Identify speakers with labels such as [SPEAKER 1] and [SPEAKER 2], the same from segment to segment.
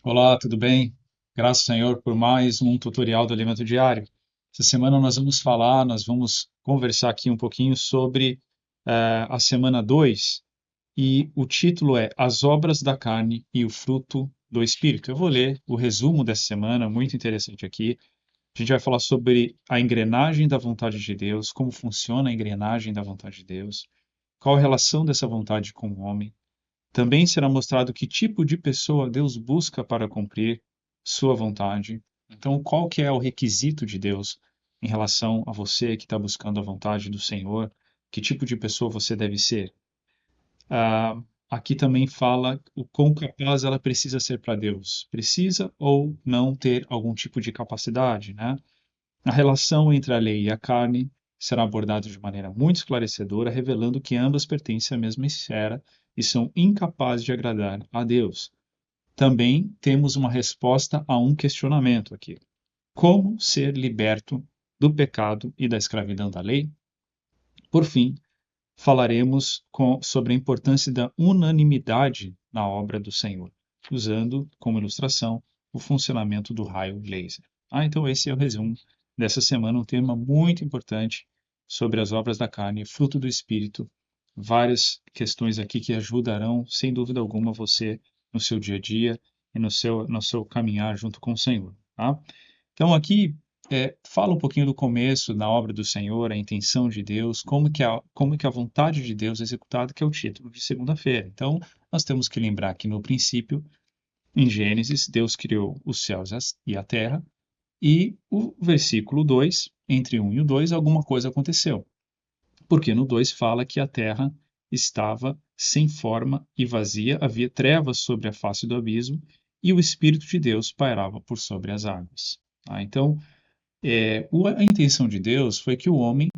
[SPEAKER 1] Olá, tudo bem? Graças ao Senhor por mais um tutorial do Alimento Diário. Essa semana nós vamos conversar aqui um pouquinho sobre a semana 2 e o título é As Obras da Carne e o Fruto do Espírito. Eu vou ler o resumo dessa semana, muito interessante aqui. A gente vai falar sobre a engrenagem da vontade de Deus, como funciona a engrenagem da vontade de Deus, qual a relação dessa vontade com o homem. Também será mostrado que tipo de pessoa Deus busca para cumprir sua vontade. Então, qual que é o requisito de Deus em relação a você que está buscando a vontade do Senhor? Que tipo de pessoa você deve ser? Aqui também fala o quão capaz ela precisa ser para Deus. Precisa ou não ter algum tipo de capacidade, né? A relação entre a lei e a carne será abordada de maneira muito esclarecedora, revelando que ambas pertencem à mesma esfera e são incapazes de agradar a Deus. Também temos uma resposta a um questionamento aqui: como ser liberto do pecado e da escravidão da lei? Por fim, falaremos sobre a importância da unanimidade na obra do Senhor, usando como ilustração o funcionamento do raio laser. Então esse é o resumo dessa semana, um tema muito importante sobre as obras da carne, fruto do Espírito, várias questões aqui que ajudarão, sem dúvida alguma, você no seu dia a dia e no seu caminhar junto com o Senhor. Tá? Então aqui fala um pouquinho do começo da obra do Senhor, a intenção de Deus, como que a vontade de Deus é executada, que é o título de segunda-feira. Então, nós temos que lembrar que no princípio, em Gênesis, Deus criou os céus e a terra, e o versículo 2, entre 1 e o 2, alguma coisa aconteceu. Porque no 2 fala que a terra estava sem forma e vazia, havia trevas sobre a face do abismo, e o Espírito de Deus pairava por sobre as águas. Então, a intenção de Deus foi que o homem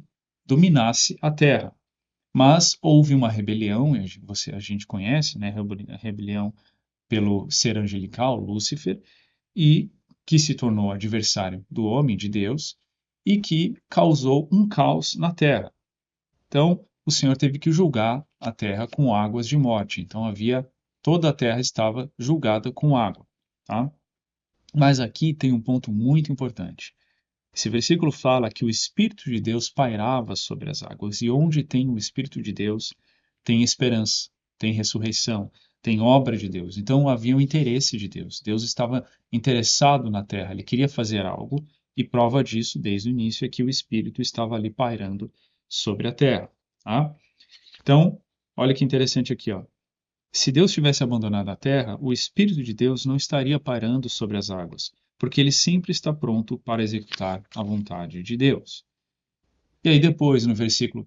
[SPEAKER 1] dominasse a terra, mas houve uma rebelião, a gente conhece, né, a rebelião pelo ser angelical, Lúcifer, e que se tornou adversário do homem, de Deus, e que causou um caos na terra. Então, o Senhor teve que julgar a terra com águas de morte. Então, toda a terra estava julgada com água, tá? Mas aqui tem um ponto muito importante. Esse versículo fala que o Espírito de Deus pairava sobre as águas, e onde tem o Espírito de Deus, tem esperança, tem ressurreição, tem obra de Deus. Então havia um interesse de Deus. Deus estava interessado na terra, ele queria fazer algo, e prova disso, desde o início, é que o Espírito estava ali pairando sobre a terra. Tá? Então, olha que interessante aqui, ó. Se Deus tivesse abandonado a terra, o Espírito de Deus não estaria parando sobre as águas, porque ele sempre está pronto para executar a vontade de Deus. E aí depois, no versículo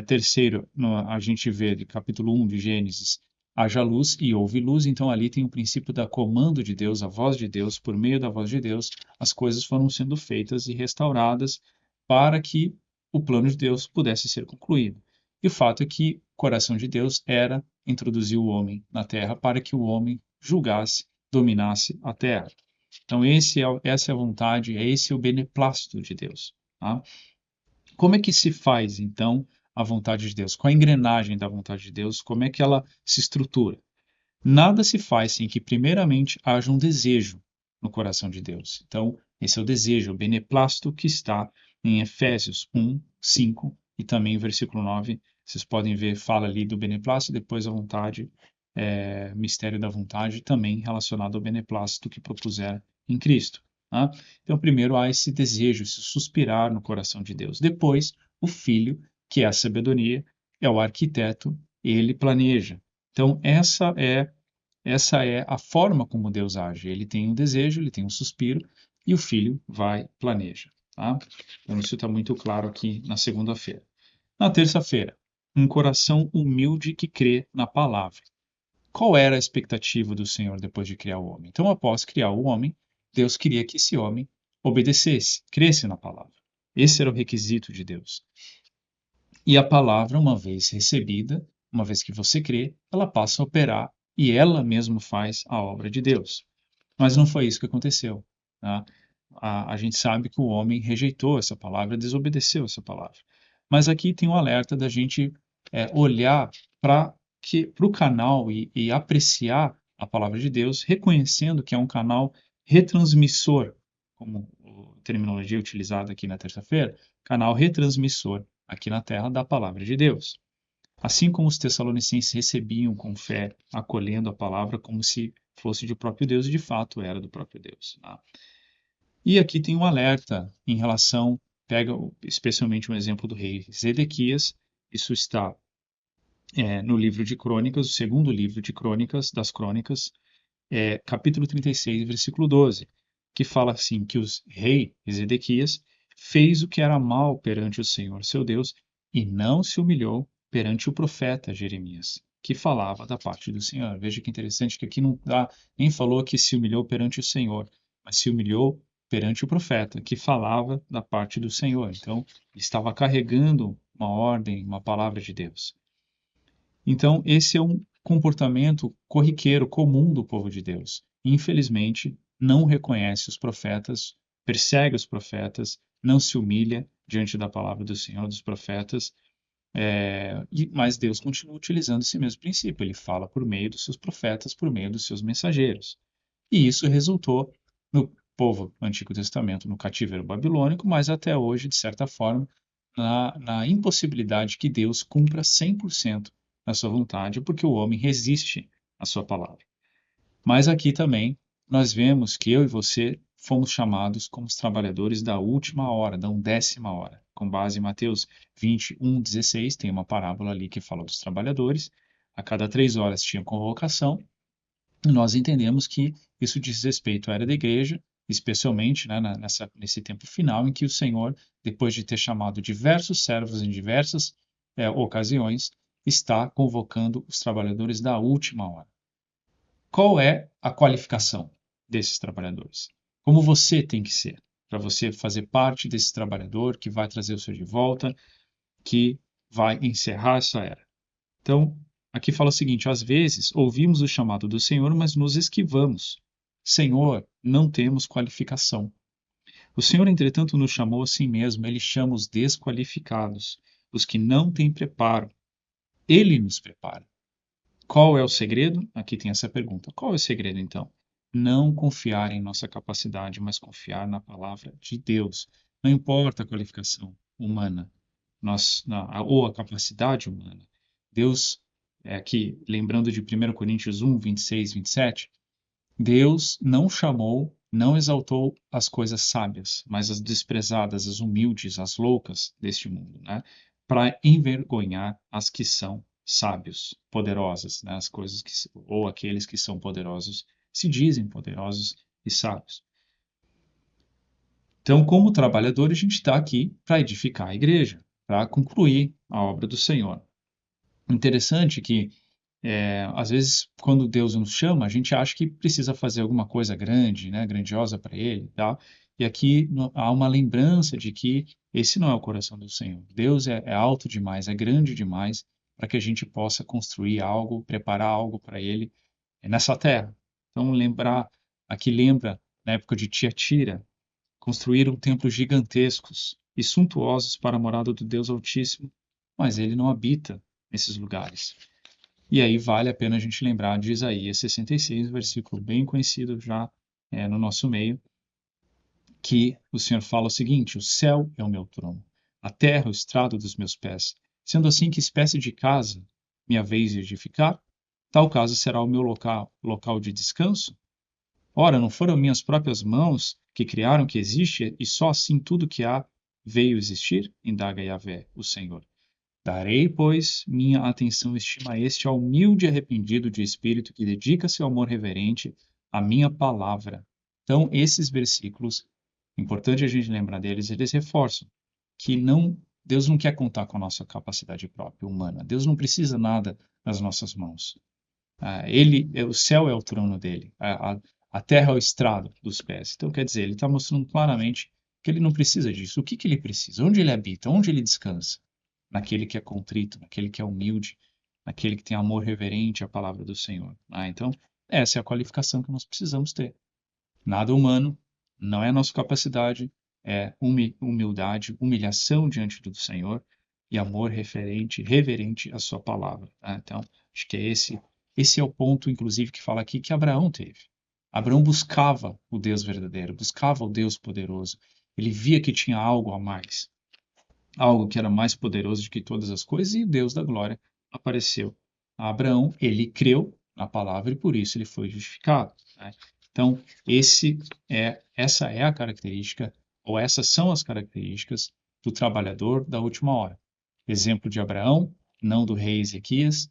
[SPEAKER 1] terceiro, a gente vê de capítulo 1 de Gênesis, haja luz e houve luz, então ali tem o princípio da comando de Deus, a voz de Deus, por meio da voz de Deus, as coisas foram sendo feitas e restauradas para que o plano de Deus pudesse ser concluído. E o fato é que o coração de Deus era introduzir o homem na terra para que o homem julgasse, dominasse a terra. Então essa é a vontade, esse é o beneplácito de Deus. Tá? Como é que se faz, então, a vontade de Deus? Qual a engrenagem da vontade de Deus? Como é que ela se estrutura? Nada se faz sem que, primeiramente, haja um desejo no coração de Deus. Então, esse é o desejo, o beneplácito que está em Efésios 1, 5 e também o versículo 9. Vocês podem ver, fala ali do beneplácito, depois a vontade, mistério da vontade, também relacionado ao beneplácito que propuser em Cristo. Tá? Então, primeiro há esse desejo, esse suspirar no coração de Deus. Depois, o Filho, que é a sabedoria, é o arquiteto, ele planeja. Então, essa é a forma como Deus age. Ele tem um desejo, ele tem um suspiro, e o Filho vai planeja. Tá? Então, isso está muito claro aqui na segunda-feira. Na terça-feira, um coração humilde que crê na palavra. Qual era a expectativa do Senhor depois de criar o homem? Então, após criar o homem, Deus queria que esse homem obedecesse, cresce na palavra. Esse era o requisito de Deus. E a palavra, uma vez recebida, uma vez que você crê, ela passa a operar e ela mesma faz a obra de Deus. Mas não foi isso que aconteceu, tá? A gente sabe que o homem rejeitou essa palavra, desobedeceu essa palavra. Mas aqui tem um alerta da gente olhar para o canal e apreciar a palavra de Deus, reconhecendo que é um canal retransmissor, como a terminologia utilizada aqui na terça-feira, canal retransmissor aqui na Terra da palavra de Deus. Assim como os tessalonicenses recebiam com fé, acolhendo a palavra como se fosse do próprio Deus, e de fato era do próprio Deus. Tá? E aqui tem um alerta em relação, pega especialmente um exemplo do rei Zedequias, isso está no livro de Crônicas, o segundo livro de Crônicas, das Crônicas, capítulo 36, versículo 12, que fala assim, que o rei Zedequias fez o que era mal perante o Senhor, seu Deus, e não se humilhou perante o profeta Jeremias, que falava da parte do Senhor. Veja que interessante que aqui não dá, nem falou que se humilhou perante o Senhor, mas se humilhou perante o profeta, que falava da parte do Senhor. Então, estava carregando uma ordem, uma palavra de Deus. Então, esse é um comportamento corriqueiro, comum do povo de Deus. Infelizmente, não reconhece os profetas, persegue os profetas, não se humilha diante da palavra do Senhor, dos profetas, mas Deus continua utilizando esse mesmo princípio. Ele fala por meio dos seus profetas, por meio dos seus mensageiros. E isso resultou no povo do Antigo Testamento, no cativeiro babilônico, mas até hoje, de certa forma, na impossibilidade que Deus cumpra 100% a sua vontade, porque o homem resiste à sua palavra. Mas aqui também nós vemos que eu e você fomos chamados como os trabalhadores da última hora, da 10ª hora. Com base em Mateus 21:16, tem uma parábola ali que fala dos trabalhadores. A cada 3 horas tinha convocação. E nós entendemos que isso diz respeito à era da igreja, especialmente, né, nesse tempo final em que o Senhor, depois de ter chamado diversos servos em diversas ocasiões, está convocando os trabalhadores da última hora. Qual é a qualificação desses trabalhadores? Como você tem que ser para você fazer parte desse trabalhador que vai trazer o Senhor de volta, que vai encerrar essa era? Então, aqui fala o seguinte: às vezes ouvimos o chamado do Senhor, mas nos esquivamos. Senhor, não temos qualificação. O Senhor, entretanto, nos chamou a si mesmo, ele chama os desqualificados, os que não têm preparo. Ele nos prepara. Qual é o segredo? Aqui tem essa pergunta. Qual é o segredo, então? Não confiar em nossa capacidade, mas confiar na palavra de Deus. Não importa a qualificação humana, ou a capacidade humana. Deus, aqui, lembrando de 1 Coríntios 1, 26, 27, Deus não chamou, não exaltou as coisas sábias, mas as desprezadas, as humildes, as loucas deste mundo, né? Para envergonhar as que são sábios, poderosas, né? As coisas que, ou aqueles que são poderosos, se dizem poderosos e sábios. Então, como trabalhador, a gente está aqui para edificar a igreja, para concluir a obra do Senhor. Interessante que às vezes, quando Deus nos chama, a gente acha que precisa fazer alguma coisa grande, né, grandiosa para Ele, tá? E aqui há uma lembrança de que esse não é o coração do Senhor. Deus é alto demais, é grande demais para que a gente possa construir algo, preparar algo para Ele nessa terra. Então, aqui lembra, na época de Tiatira, construíram templos gigantescos e suntuosos para a morada do Deus Altíssimo, mas Ele não habita nesses lugares. E aí vale a pena a gente lembrar de Isaías 66, versículo bem conhecido já no nosso meio, que o Senhor fala o seguinte: o céu é o meu trono, a terra é o estrado dos meus pés. Sendo assim, que espécie de casa me haveis de edificar? Tal casa será o meu local de descanso? Ora, não foram minhas próprias mãos que criaram que existe, e só assim tudo que há veio existir? Indaga Yahvé, o Senhor. Darei, pois, minha atenção e estima a este ao humilde e arrependido de espírito que dedica seu amor reverente à minha palavra. Então, esses versículos, importante a gente lembrar deles, eles reforçam que Deus não quer contar com a nossa capacidade própria humana. Deus não precisa nada nas nossas mãos. O céu é o trono dele, a terra é o estrado dos pés. Então, quer dizer, ele está mostrando claramente que ele não precisa disso. O que ele precisa? Onde ele habita? Onde ele descansa? Naquele que é contrito, naquele que é humilde, naquele que tem amor reverente à palavra do Senhor. Então, essa é a qualificação que nós precisamos ter. Nada humano, não é a nossa capacidade, é humildade, humilhação diante do Senhor e amor reverente à sua palavra. Então, acho que esse é o ponto, inclusive, que fala aqui que Abraão teve. Abraão buscava o Deus verdadeiro, buscava o Deus poderoso. Ele via que tinha algo a mais, algo que era mais poderoso do que todas as coisas, e o Deus da glória apareceu a Abraão. Ele creu na palavra e por isso ele foi justificado. Então, essa é a característica, ou essas são as características do trabalhador da última hora. Exemplo de Abraão, não do rei Ezequias,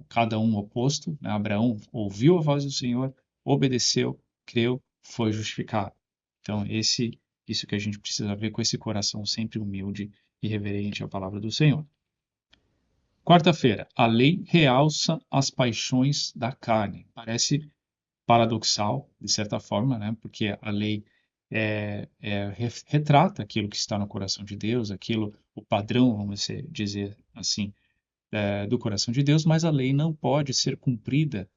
[SPEAKER 1] cada um oposto. Abraão ouviu a voz do Senhor, obedeceu, creu, foi justificado. Então, isso que a gente precisa ver com esse coração sempre humilde e reverente à palavra do Senhor. Quarta-feira, a lei realça as paixões da carne. Parece paradoxal, de certa forma, porque a lei retrata aquilo que está no coração de Deus, o padrão, vamos dizer assim, do coração de Deus, mas a lei não pode ser cumprida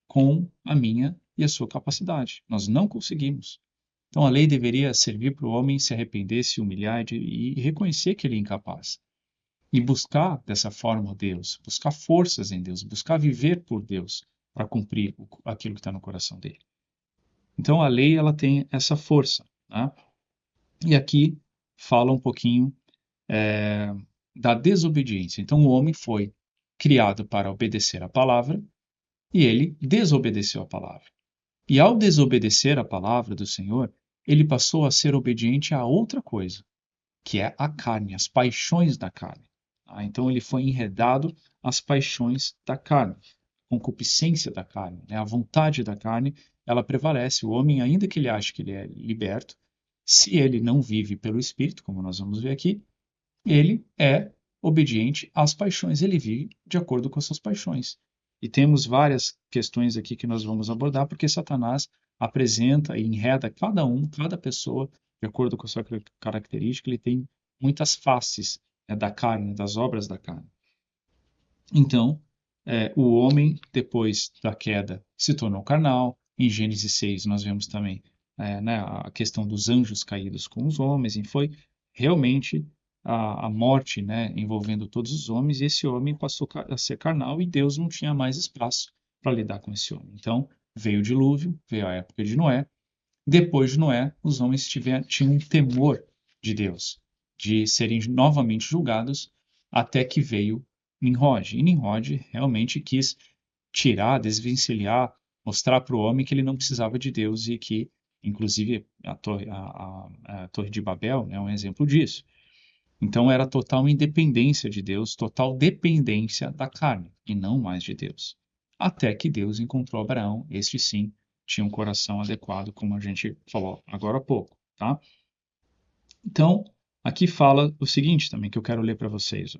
[SPEAKER 1] com a minha e a sua capacidade. Nós não conseguimos. Então a lei deveria servir para o homem se arrepender, se humilhar e reconhecer que ele é incapaz. E buscar dessa forma Deus, buscar forças em Deus, buscar viver por Deus para cumprir aquilo que está no coração dele. Então a lei ela tem essa força. E aqui fala um pouquinho da desobediência. Então o homem foi criado para obedecer a palavra e ele desobedeceu a palavra. E ao desobedecer a palavra do Senhor, ele passou a ser obediente a outra coisa, que é a carne, as paixões da carne. Então ele foi enredado às paixões da carne, concupiscência da carne, a vontade da carne, ela prevalece. O homem, ainda que ele ache que ele é liberto, se ele não vive pelo Espírito, como nós vamos ver aqui, ele é obediente às paixões, ele vive de acordo com as suas paixões. E temos várias questões aqui que nós vamos abordar, porque Satanás apresenta e enreda cada pessoa, de acordo com a sua característica, ele tem muitas faces da carne, das obras da carne. Então, o homem, depois da queda, se tornou carnal. Em Gênesis 6, nós vemos também a questão dos anjos caídos com os homens, e foi realmente a morte envolvendo todos os homens, e esse homem passou a ser carnal e Deus não tinha mais espaço para lidar com esse homem. Então, veio o dilúvio, veio a época de Noé. Depois de Noé, os homens tinham um temor de Deus, de serem novamente julgados, até que veio Nimrod. E Nimrod realmente quis tirar, desvencilhar, mostrar para o homem que ele não precisava de Deus e que, inclusive, a Torre de Babel é um exemplo disso. Então era total independência de Deus, total dependência da carne e não mais de Deus. Até que Deus encontrou Abraão, este sim tinha um coração adequado, como a gente falou agora há pouco, tá? Então, aqui fala o seguinte também que eu quero ler para vocês.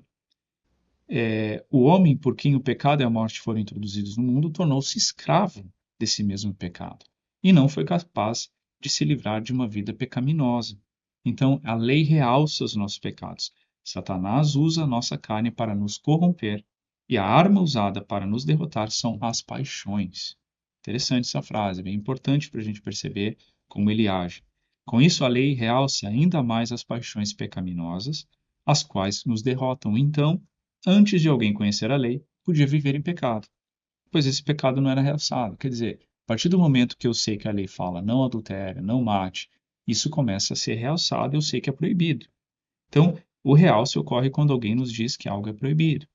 [SPEAKER 1] O homem por quem o pecado e a morte foram introduzidos no mundo tornou-se escravo desse mesmo pecado e não foi capaz de se livrar de uma vida pecaminosa. Então, a lei realça os nossos pecados. Satanás usa a nossa carne para nos corromper e a arma usada para nos derrotar são as paixões. Interessante essa frase, bem importante para a gente perceber como ele age. Com isso, a lei realça ainda mais as paixões pecaminosas, as quais nos derrotam. Então, antes de alguém conhecer a lei, podia viver em pecado, pois esse pecado não era realçado. Quer dizer, a partir do momento que eu sei que a lei fala não adultere, não mate, isso começa a ser realçado e eu sei que é proibido. Então, o realce ocorre quando alguém nos diz que algo é proibido.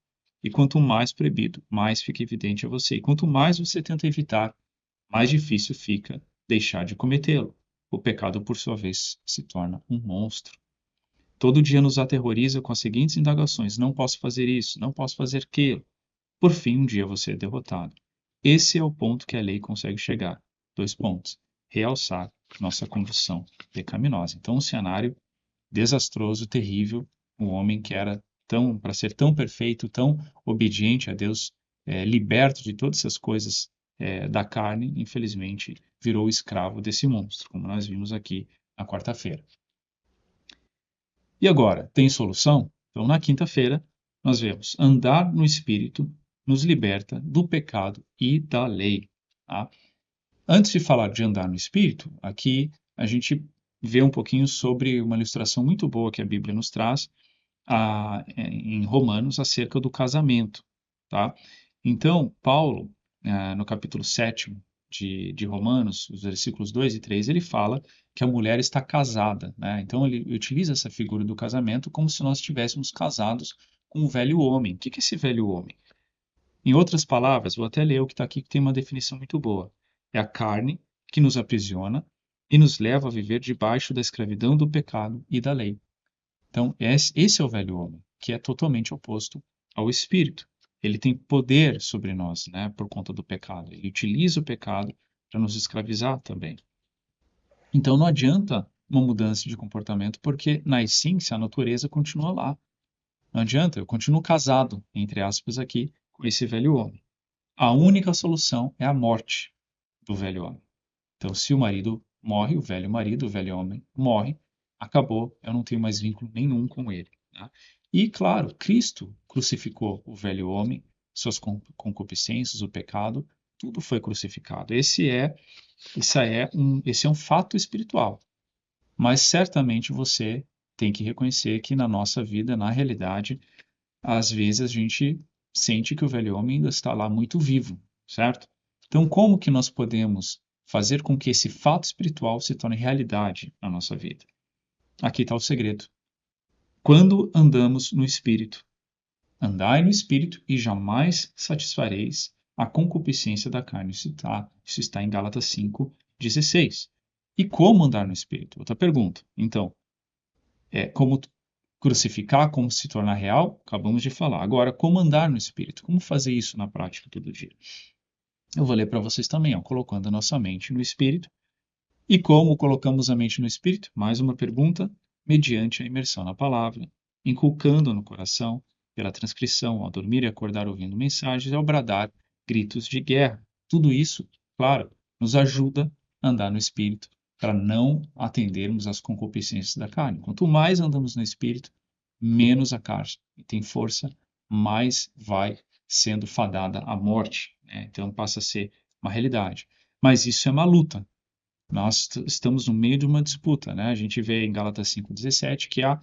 [SPEAKER 1] E quanto mais proibido, mais fica evidente a você. E quanto mais você tenta evitar, mais difícil fica deixar de cometê-lo. O pecado, por sua vez, se torna um monstro. Todo dia nos aterroriza com as seguintes indagações: não posso fazer isso, não posso fazer aquilo. Por fim, um dia você é derrotado. Esse é o ponto que a lei consegue chegar. 2 pontos. Realçar nossa condição pecaminosa. Então, um cenário desastroso, terrível, um homem que era para ser tão perfeito, tão obediente a Deus, liberto de todas essas coisas da carne, infelizmente virou escravo desse monstro, como nós vimos aqui na quarta-feira. E agora, tem solução? Então, na quinta-feira, nós vemos andar no Espírito nos liberta do pecado e da lei. Tá? Antes de falar de andar no Espírito, aqui a gente vê um pouquinho sobre uma ilustração muito boa que a Bíblia nos traz em Romanos acerca do casamento. Tá? Então, Paulo, no capítulo 7 de Romanos, os versículos 2 e 3, ele fala que a mulher está casada. Né? Então, ele utiliza essa figura do casamento como se nós estivéssemos casados com o velho homem. O que é esse velho homem? Em outras palavras, vou até ler o que está aqui, que tem uma definição muito boa. É a carne que nos aprisiona e nos leva a viver debaixo da escravidão do pecado e da lei. Então, esse é o velho homem, que é totalmente oposto ao espírito. Ele tem poder sobre nós, né, por conta do pecado. Ele utiliza o pecado para nos escravizar também. Então, não adianta uma mudança de comportamento, porque na essência a natureza continua lá. Não adianta, eu continuo casado, entre aspas, aqui, com esse velho homem. A única solução é a morte do velho homem. Então, se o marido morre, o velho marido, o velho homem morre, acabou, eu não tenho mais vínculo nenhum com ele. Tá? E, claro, Cristo crucificou o velho homem, suas concupiscências, o pecado, tudo foi crucificado. Esse é um fato espiritual. Mas certamente você tem que reconhecer que na nossa vida, na realidade, às vezes a gente sente que o velho homem ainda está lá muito vivo, certo? Então, como que nós podemos fazer com que esse fato espiritual se torne realidade na nossa vida? Aqui está o segredo. Quando andamos no Espírito, andai no Espírito e jamais satisfareis a concupiscência da carne. Isso está em Gálatas 5:16. E como andar no Espírito? Outra pergunta. Então, como crucificar, como se tornar real? Acabamos de falar. Agora, como andar no Espírito? Como fazer isso na prática todo dia? Eu vou ler para vocês também, ó, colocando a nossa mente no Espírito. E como colocamos a mente no Espírito? Mais uma pergunta, mediante a imersão na palavra, inculcando no coração, pela transcrição, ao dormir e acordar ouvindo mensagens, ao bradar gritos de guerra. Tudo isso, claro, nos ajuda a andar no Espírito, para não atendermos às concupiscências da carne. Quanto mais andamos no Espírito, menos a carne tem força, mais vai sendo fadada à morte. Né? Então passa a ser uma realidade. Mas isso é uma luta. Nós estamos no meio de uma disputa. Né? A gente vê em Gálatas 5:17 que a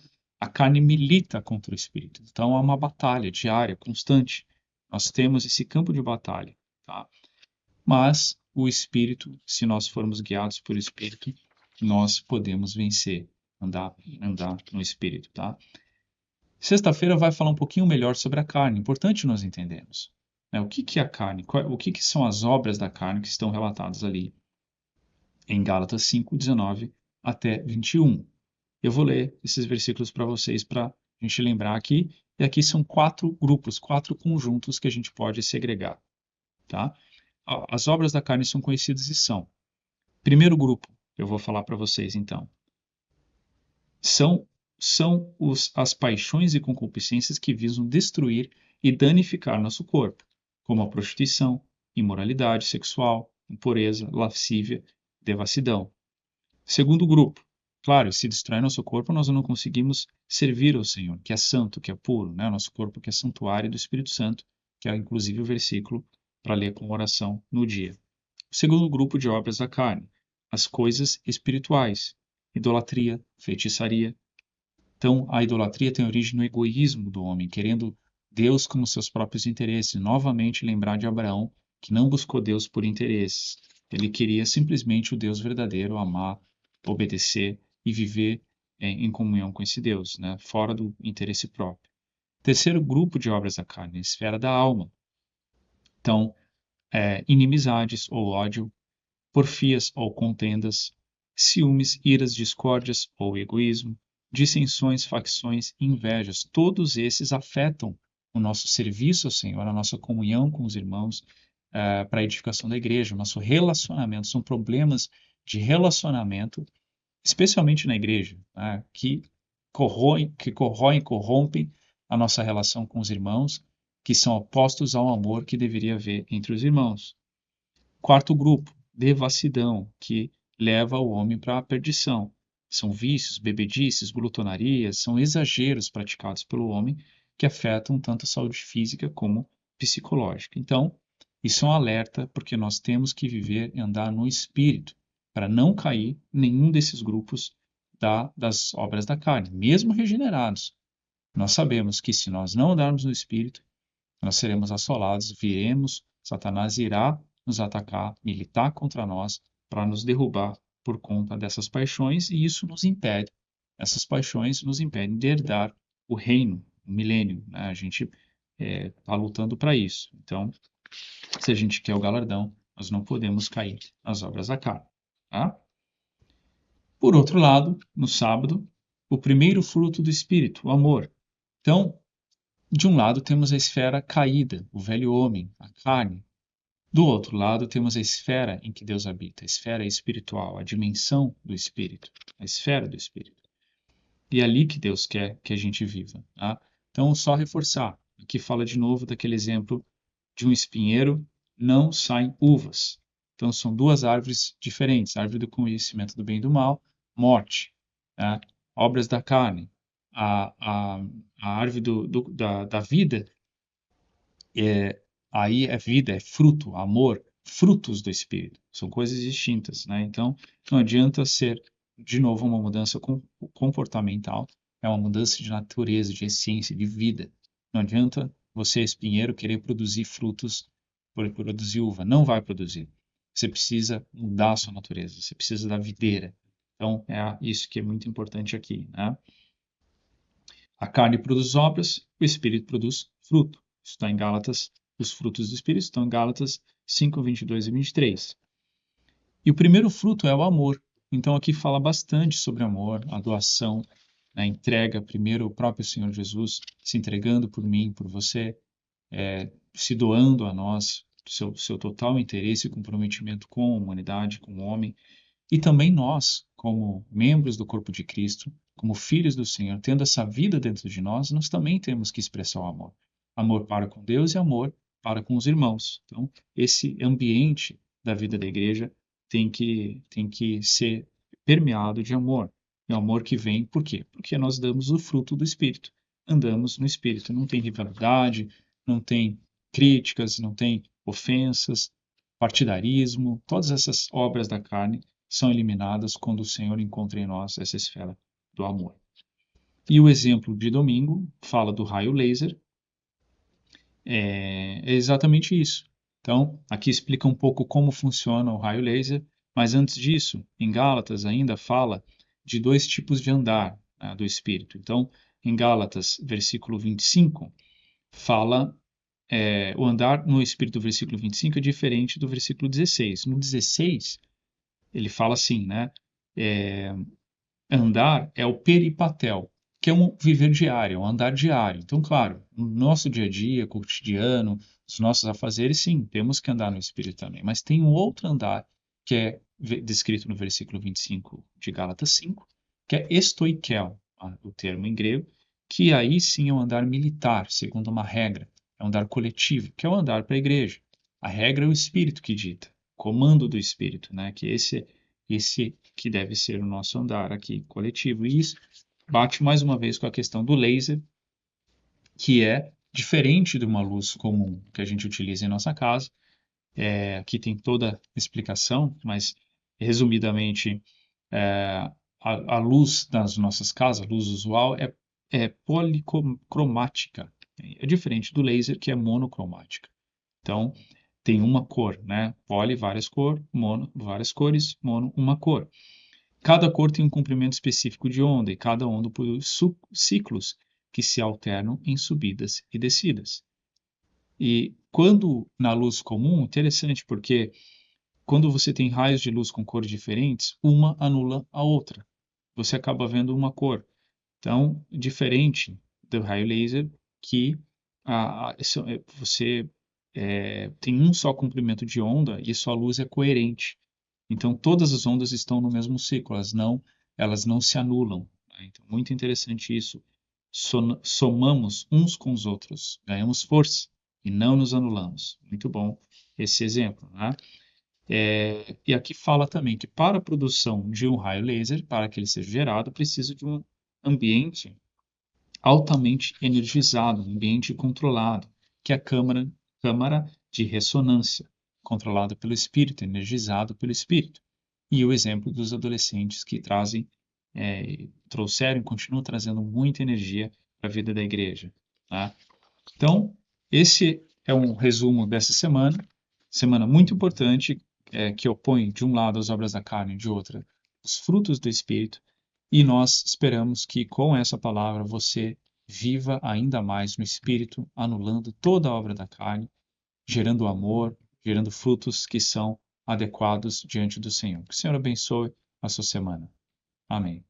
[SPEAKER 1] carne milita contra o Espírito. Então há uma batalha diária, constante. Nós temos esse campo de batalha. Tá? Mas o Espírito, se nós formos guiados por Espírito, nós podemos vencer, andar no Espírito, tá? Sexta-feira vai falar um pouquinho melhor sobre a carne, importante nós entendermos. Né? O que que é a carne? O que que são as obras da carne que estão relatadas ali em Gálatas 5:19 até 21. Eu vou ler esses versículos para vocês para a gente lembrar aqui, e aqui são 4 grupos, 4 conjuntos que a gente pode segregar, tá? As obras da carne são conhecidas e são. Primeiro grupo, eu vou falar para vocês então. São as paixões e concupiscências que visam destruir e danificar nosso corpo, como a prostituição, imoralidade sexual, impureza, lascívia, devassidão. Segundo grupo, claro, se destrói nosso corpo, nós não conseguimos servir ao Senhor, que é santo, que é puro, né? Nosso corpo que é santuário do Espírito Santo, que é inclusive o versículo para ler com oração no dia. O segundo grupo de obras da carne, as coisas espirituais, idolatria, feitiçaria. Então, a idolatria tem origem no egoísmo do homem, querendo Deus como seus próprios interesses. Novamente, lembrar de Abraão, que não buscou Deus por interesses. Ele queria simplesmente o Deus verdadeiro, amar, obedecer e viver em comunhão com esse Deus, né? Fora do interesse próprio. Terceiro grupo de obras da carne, a esfera da alma. Então, inimizades ou ódio, porfias ou contendas, ciúmes, iras, discórdias ou egoísmo, dissensões, facções, invejas, todos esses afetam o nosso serviço ao Senhor, a nossa comunhão com os irmãos, para a edificação da igreja, o nosso relacionamento, são problemas de relacionamento, especialmente na igreja, né, que corroem, corrompem a nossa relação com os irmãos, que são opostos ao amor que deveria haver entre os irmãos. Quarto grupo, devassidão, que leva o homem para a perdição. São vícios, bebedices, glutonarias, são exageros praticados pelo homem que afetam tanto a saúde física como psicológica. Então, isso é um alerta porque nós temos que viver e andar no espírito para não cair em nenhum desses grupos das obras da carne, mesmo regenerados. Nós sabemos que se nós não andarmos no espírito, nós seremos assolados, viremos, Satanás irá nos atacar, militar contra nós para nos derrubar por conta dessas paixões e isso nos impede. Essas paixões nos impedem de herdar o reino, o milênio, né? A gente está lutando para isso. Então, se a gente quer o galardão, nós não podemos cair nas obras da carne. Tá? Por outro lado, no sábado, o primeiro fruto do Espírito, o amor. Então, de um lado temos a esfera caída, o velho homem, a carne. Do outro lado temos a esfera em que Deus habita, a esfera espiritual, a dimensão do Espírito, a esfera do Espírito. E é ali que Deus quer que a gente viva. Tá? Então, só reforçar. Aqui fala de novo daquele exemplo de um espinheiro não saem uvas. Então, são duas árvores diferentes. A árvore do conhecimento do bem e do mal, morte. Tá? Obras da carne. A árvore da vida, aí é vida, é fruto, amor, frutos do Espírito. São coisas distintas. Né? Então, não adianta ser, de novo, uma mudança comportamental. É uma mudança de natureza, de essência, de vida. Não adianta você, espinheiro, querer produzir frutos por produzir uva. Não vai produzir. Você precisa mudar a sua natureza. Você precisa da videira. Então, é isso que é muito importante aqui. Né? A carne produz obras, o Espírito produz fruto. Isso está em Gálatas, os frutos do Espírito estão em Gálatas 5, 22 e 23. E o primeiro fruto é o amor. Então aqui fala bastante sobre amor, a doação, a entrega, primeiro o próprio Senhor Jesus se entregando por mim, por você, se doando a nós, seu total interesse e comprometimento com a humanidade, com o homem, e também nós, como membros do corpo de Cristo, como filhos do Senhor, tendo essa vida dentro de nós, nós também temos que expressar o amor. Amor para com Deus e amor para com os irmãos. Então, esse ambiente da vida da igreja tem que ser permeado de amor. É o amor que vem, por quê? Porque nós damos o fruto do Espírito. Andamos no Espírito. Não tem rivalidade, não tem críticas, não tem ofensas, partidarismo, todas essas obras da carne são eliminadas quando o Senhor encontra em nós essa esfera do amor. E o exemplo de domingo fala do raio laser, é exatamente isso. Então, aqui explica um pouco como funciona o raio laser, mas antes disso, em Gálatas ainda fala de dois tipos de andar, né, do Espírito. Então, em Gálatas, versículo 25, fala o andar no Espírito do versículo 25 é diferente do versículo 16. No 16, ele fala assim, né? Andar é o peripatel, que é um viver diário, um andar diário. Então, claro, no nosso dia a dia, cotidiano, os nossos afazeres, sim, temos que andar no Espírito também. Mas tem um outro andar que é descrito no versículo 25 de Gálatas 5, que é estoikel, o termo em grego, que aí sim é um andar militar, segundo uma regra. É um andar coletivo, que é o andar para a igreja. A regra é o Espírito que dita, comando do Espírito, né? Que esse que deve ser o nosso andar aqui coletivo. E isso bate mais uma vez com a questão do laser, que é diferente de uma luz comum que a gente utiliza em nossa casa. Aqui tem toda a explicação, mas resumidamente, a luz das nossas casas, a luz usual, é policromática. É diferente do laser, que é monocromática. Então, tem uma cor, né? Poli, várias cores, mono, várias cores, mono, uma cor. Cada cor tem um comprimento específico de onda e cada onda produz ciclos que se alternam em subidas e descidas. E quando na luz comum, interessante porque quando você tem raios de luz com cores diferentes, uma anula a outra. Você acaba vendo uma cor. Então, diferente do raio laser, que você tem um só comprimento de onda e sua luz é coerente. Então, todas as ondas estão no mesmo ciclo, elas não se anulam. Né? Então, muito interessante isso. Somamos uns com os outros, ganhamos força e não nos anulamos. Muito bom esse exemplo. Né? E aqui fala também que para a produção de um raio laser, para que ele seja gerado, precisa de um ambiente altamente energizado, um ambiente controlado, que é a câmara câmara de ressonância, controlado pelo Espírito, energizado pelo Espírito. E o exemplo dos adolescentes que trouxeram e continuam trazendo muita energia para a vida da igreja. Tá? Então, esse é um resumo dessa semana muito importante, que opõe de um lado as obras da carne e de outra os frutos do Espírito, e nós esperamos que com essa palavra você viva ainda mais no Espírito, anulando toda a obra da carne, gerando amor, gerando frutos que são adequados diante do Senhor. Que o Senhor abençoe a sua semana. Amém.